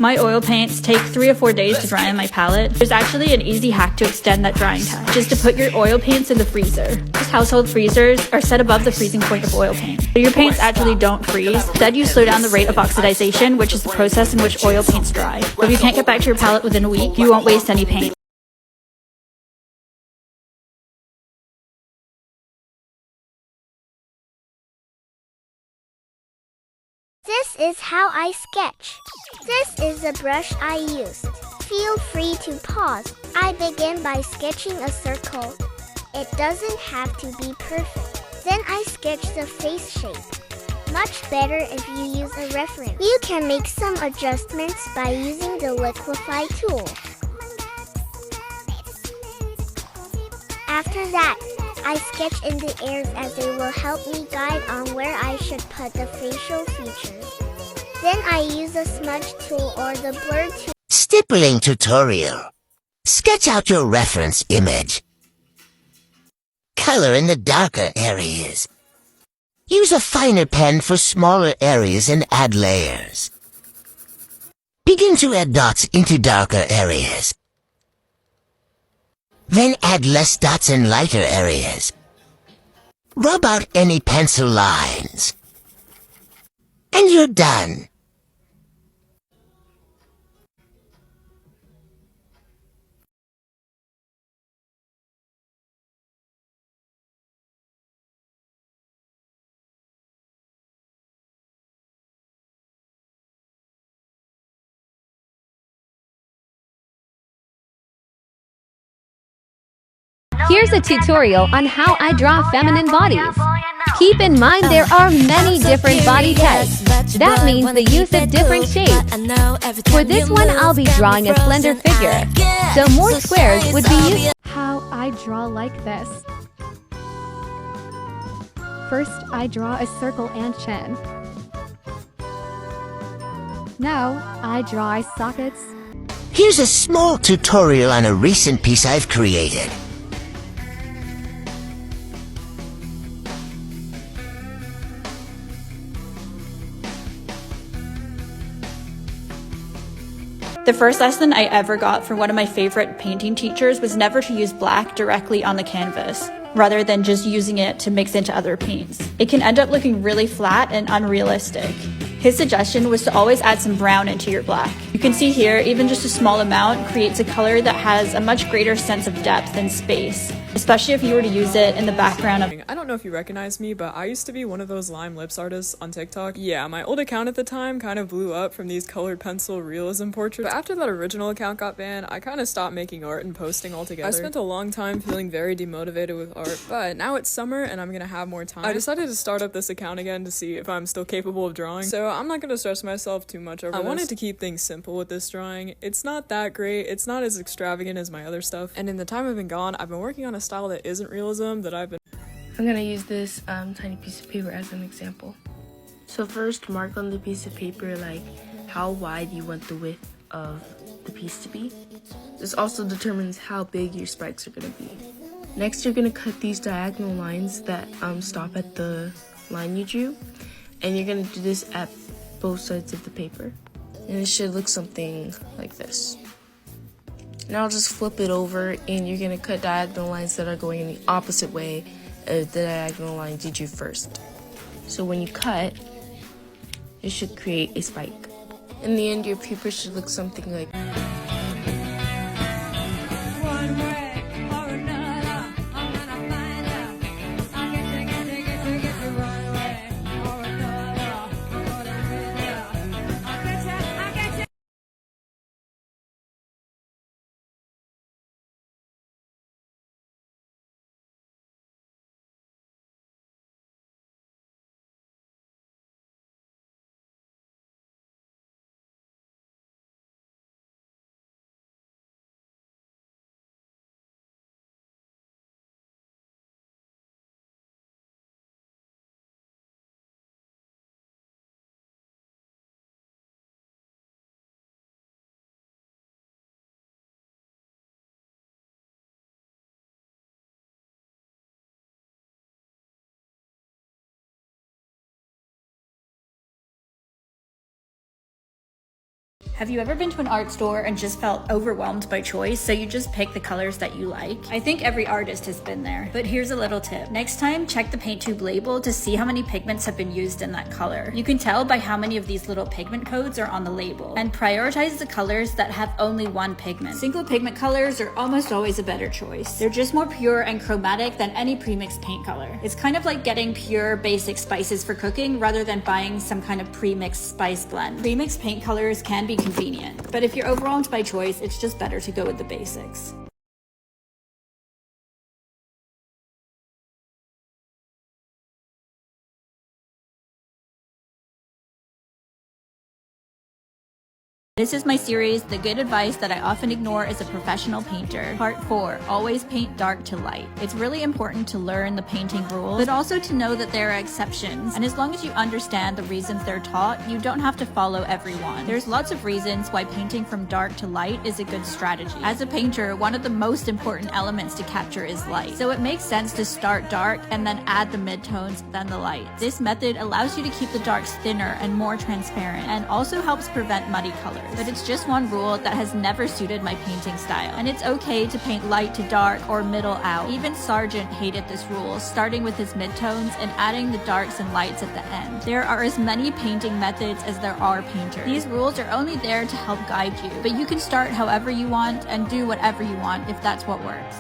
My oil paints take 3 or 4 days to dry on my palette. There's actually an easy hack to extend that drying time, just to put your oil paints in the freezer. Most household freezers are set above the freezing point of oil paint, so your paints actually don't freeze. Instead, you slow down the rate of oxidization, which is the process in which oil paints dry. If you can't get back to your palette within a week, you won't waste any paint. This is how I sketch. This is the brush I used. Feel free to pause. I begin by sketching a circle. It doesn't have to be perfect. Then I sketch the face shape. Much better if you use a reference. You can make some adjustments by using the liquify tool. After that, I sketch in the airs as they will help me guide on where I should put the facial features. Then I use the smudge tool or the blur tool. Stippling tutorial. Sketch out your reference image. Color in the darker areas. Use a finer pen for smaller areas and add layers. Begin to add dots into darker areas. Then add less dots in lighter areas. Rub out any pencil lines. And you're done. Here's a tutorial on how I draw feminine bodies. Keep in mind there are many different body types. That means the use of different shapes. For this one, I'll be drawing a slender figure, so more squares would be used. How I draw like this. First, I draw a circle and chin. Now, I draw eye sockets. Here's a small tutorial on a recent piece I've created. The first lesson I ever got from one of my favorite painting teachers was never to use black directly on the canvas, rather than just using it to mix into other paints. It can end up looking really flat and unrealistic. His suggestion was to always add some brown into your black. You can see here, even just a small amount creates a color that has a much greater sense of depth and space, especially if you were to use it in the background of— I don't know if you recognize me, but I used to be one of those lime lips artists on TikTok. Yeah, my old account at the time kind of blew up from these colored pencil realism portraits, but after that original account got banned, I kind of stopped making art and posting altogether. I spent a long time feeling very demotivated with art, but now it's summer and I'm gonna have more time. I decided to start up this account again to see if I'm still capable of drawing, so I'm not gonna stress myself too much over this. I wanted to keep things simple with this drawing. It's not that great, it's not as extravagant as my other stuff, and in the time I've been gone, I've been working on a style that isn't realism that I'm gonna use this tiny piece of paper as an example. So first, mark on the piece of paper like how wide you want the width of the piece to be. This also determines how big your spikes are gonna be. Next, you're gonna cut these diagonal lines that stop at the line you drew, and you're gonna do this at both sides of the paper. And it should look something like this. Now just flip it over and you're gonna cut diagonal lines that are going in the opposite way of the diagonal lines you drew first. So when you cut, it should create a spike. In the end, your paper should look something like Have you ever been to an art store and just felt overwhelmed by choice, so you just pick the colors that you like? I think every artist has been there, but here's a little tip. Next time, check the paint tube label to see how many pigments have been used in that color. You can tell by how many of these little pigment codes are on the label, and prioritize the colors that have only one pigment. Single pigment colors are almost always a better choice. They're just more pure and chromatic than any premixed paint color. It's kind of like getting pure basic spices for cooking rather than buying some kind of pre-mixed spice blend. Pre-mixed paint colors can be convenient, but if you're overwhelmed by choice, it's just better to go with the basics. This is my series, The Good Advice That I Often Ignore as a Professional Painter. Part 4, Always Paint Dark to Light. It's really important to learn the painting rules, but also to know that there are exceptions. And as long as you understand the reasons they're taught, you don't have to follow every one. There's lots of reasons why painting from dark to light is a good strategy. As a painter, one of the most important elements to capture is light. So it makes sense to start dark and then add the midtones, then the lights. This method allows you to keep the darks thinner and more transparent, and also helps prevent muddy colors. But it's just one rule that has never suited my painting style. And it's okay to paint light to dark or middle out. Even Sargent hated this rule, starting with his midtones and adding the darks and lights at the end. There are as many painting methods as there are painters. These rules are only there to help guide you, but you can start however you want and do whatever you want if that's what works.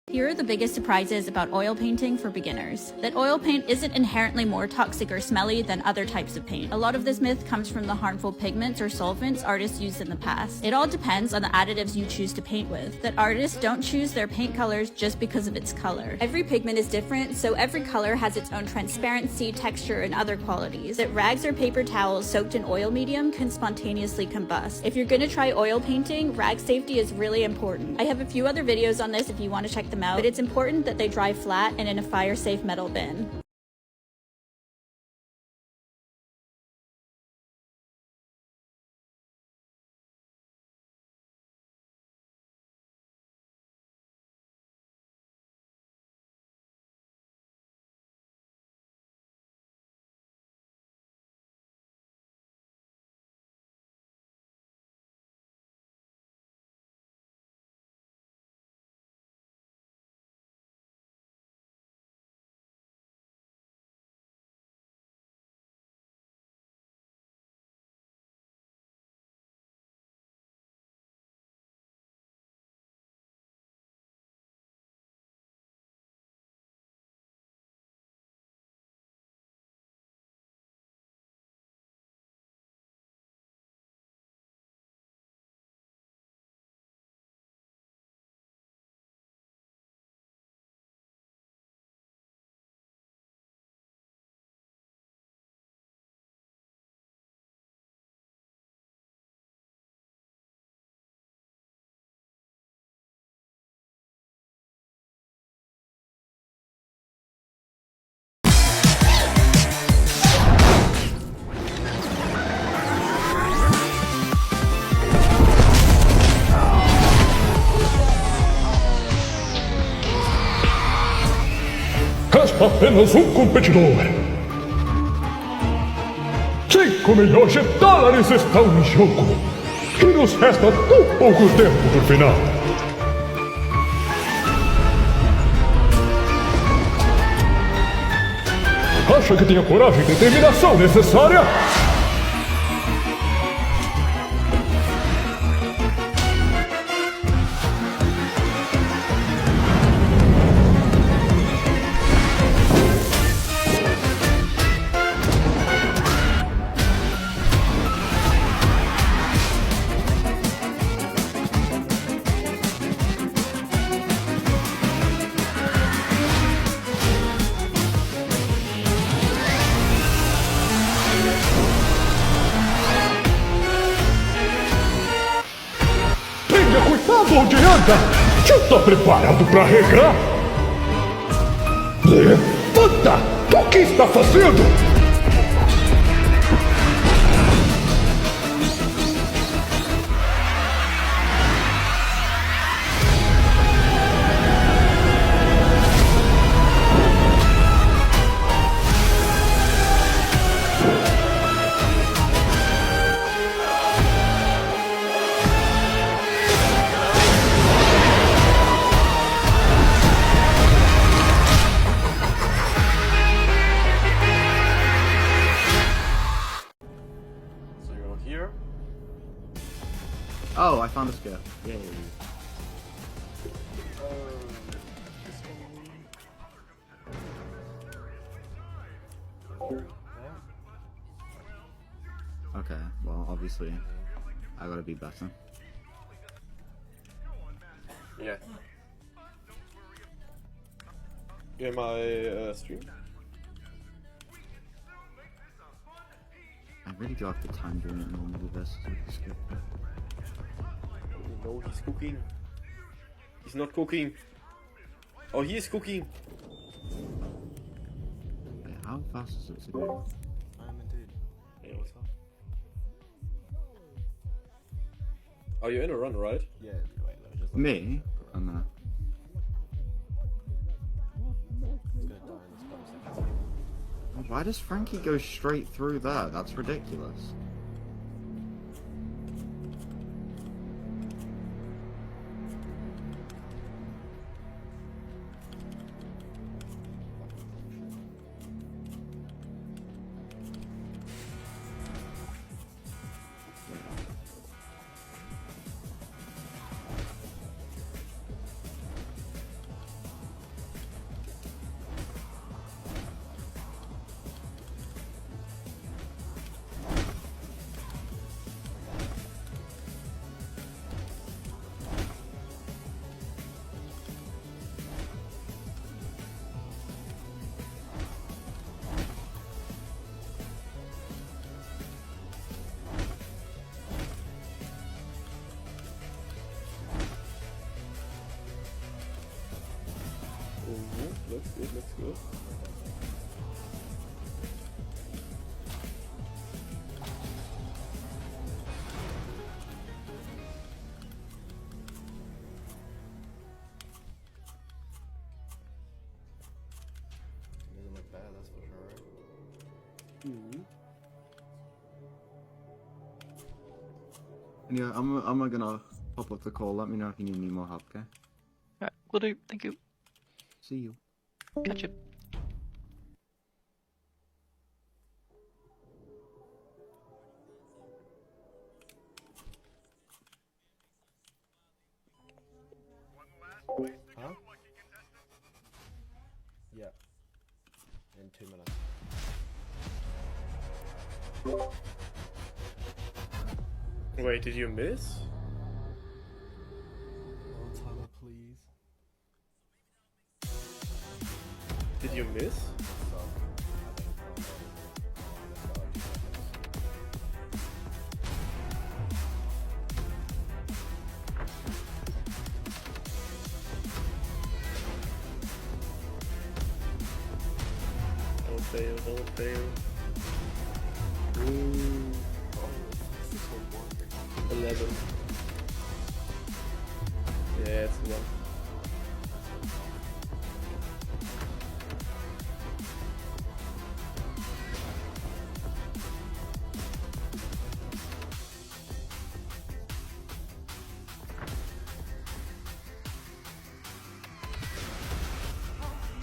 Here are the biggest surprises about oil painting for beginners. That oil paint isn't inherently more toxic or smelly than other types of paint. A lot of this myth comes from the harmful pigments or solvents artists used in the past. It all depends on the additives you choose to paint with. That artists don't choose their paint colors just because of its color. Every pigment is different, so every color has its own transparency, texture, and other qualities. That rags or paper towels soaked in oil medium can spontaneously combust. If you're gonna try oil painting, rag safety is really important. I have a few other videos on this if you want to check them out, but it's important that they dry flat and in a fire-safe metal bin. Resta apenas um competidor. $5 milhões estão em jogo. E nos resta tão pouco tempo do final. Acha que tem a coragem e determinação necessária? Onde anda? Já está preparado para regrar? Levanta! O que está fazendo? Oh, I found a skirt. Yay. Okay, well, obviously, I gotta be better. Yeah. You in my stream? I really do have the time doing it normally versus with the skip. No, he's cooking. He's not cooking. Oh, he is cooking. Wait, how fast is it to go? I am indeed. Yeah, what's up? Oh, you're in a run, right? Yeah, wait, let me just... Me? Oh no. Why does Frankie go straight through there? That's ridiculous. Looks good, looks good. Doesn't look bad, that's for sure, right? Anyway, I'm gonna pop up the call. Let me know if you need any more help, okay? Alright, will do. Thank you. See you. Catch you. Huh? Yeah. In 2 minutes. Wait, did you miss? One timer, please. Did you miss? Don't fail, don't fail. Ooh. 11. Yeah, it's one.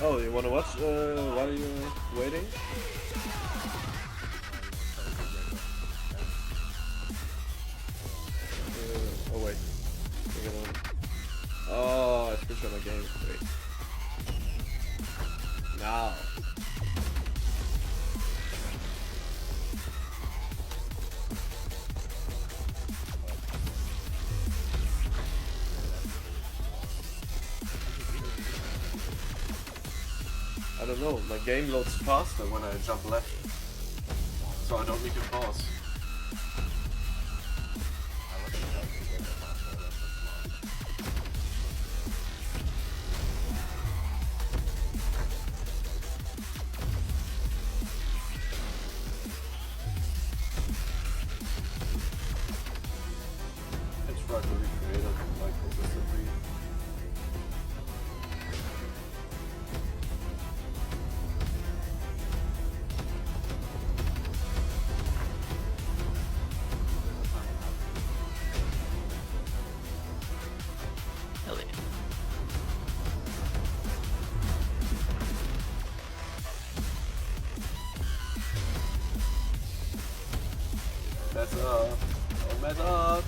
Oh, you wanna watch while you're waiting? Oh wait. Bring it on. Oh, I switched on my game. Wait. Now. I don't know, my game loads faster when I jump left, so I don't need to pause. It's try to recreate it like consistently. Hell yeah. Mess up. Don't mess up.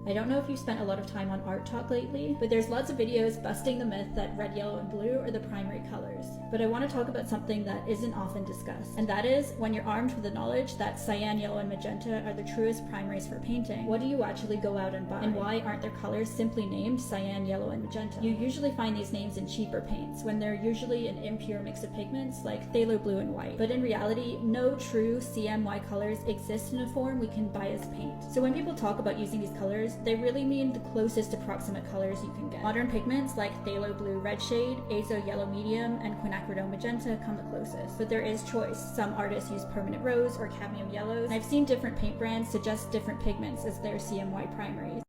I don't know if you've spent a lot of time on art talk lately, but there's lots of videos busting the myth that red, yellow, and blue are the primary colors. But I want to talk about something that isn't often discussed, and that is when you're armed with the knowledge that cyan, yellow, and magenta are the truest primaries for painting, what do you actually go out and buy? And why aren't their colors simply named cyan, yellow, and magenta? You usually find these names in cheaper paints, when they're usually an impure mix of pigments like phthalo blue and white. But in reality, no true CMY colors exist in a form we can buy as paint. So when people talk about using these colors, they really mean the closest approximate colors you can get. Modern pigments like phthalo blue red shade, azo yellow medium, and quinacridone magenta come the closest. But there is choice. Some artists use permanent rose or cadmium yellows, and I've seen different paint brands suggest different pigments as their CMY primaries.